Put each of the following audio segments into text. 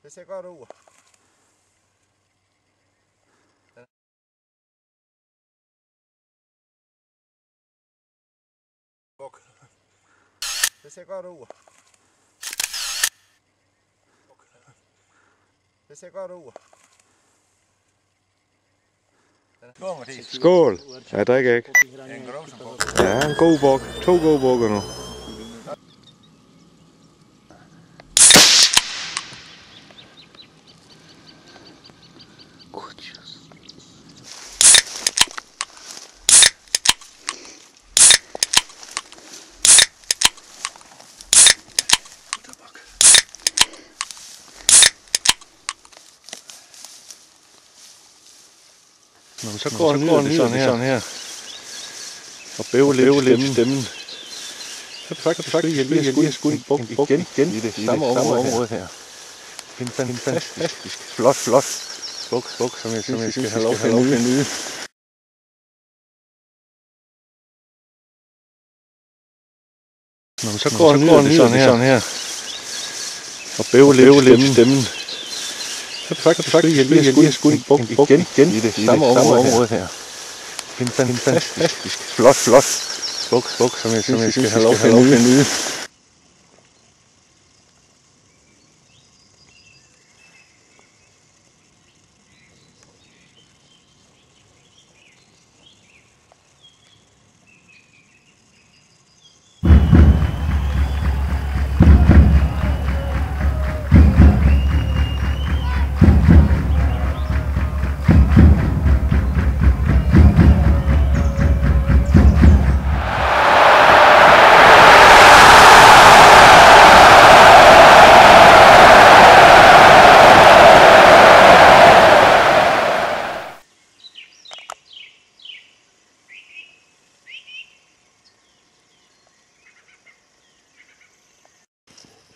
Det ser godt ud. Det ser godt ud. Det ser godt ud. Skål! Jeg drikker ikke. Ja, en god buk. 2 gode bukker nu. Nå, så går den sådan her. Og bæver lidt i stemmen. Så faktisk jeg lige har skudt en buk igen i det samme område her. En fantastisk flot buk, som jeg synes, skal have lov til at nyde. Nå, så går den sådan her. Og bæver lidt i stemmen. Så faktisk jeg lige har skudt en buk igen i det samme område her. En fantastisk flot buk, som jeg synes, skal have lov til at nyde.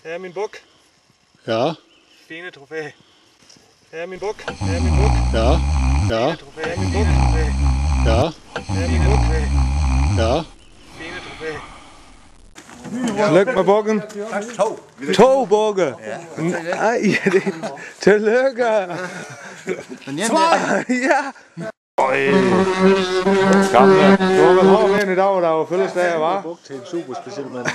Her er min buk. Ja. Fine trofæ. Her er min buk. Ja. Fine trofæ. Her er min buk. Ja. Her er min buk. Ja. Fine trofæ. Tillykke med bukken. 2 bukke. Nej, tillykke. Ja. Gamle. Du har vel hårdt med i dag, der var fødselsdag, hva'? Buk til en super speciel mand.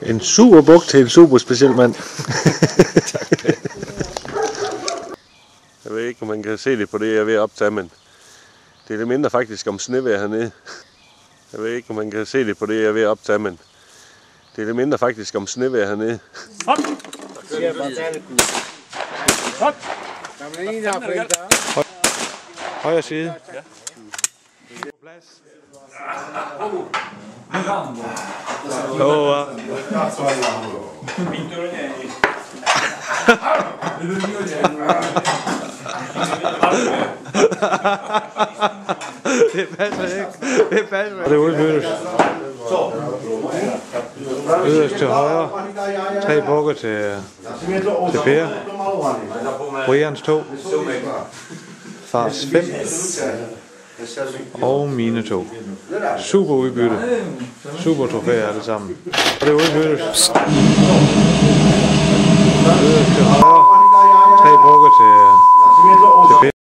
En super buk til en super speciel mand. Jeg ved ikke, om man kan se det på det, jeg er ved at optage, men det minder faktisk om snevejr hernede. Jeg ved ikke, om man kan se det på det, jeg er ved at optage, men det minder faktisk om snevejr hernede. Hop! Hop! Højre side. Ja. Det passer ikke. Det passer ikke. Det udbyttes. Yderst til højre. 3 bukker til Per. Brians 2. Fars 5. Og mine 2. Super udbytte. Super trofæer alle sammen. Og det udbyttes. Yderst til højre. 3 bukker til Per.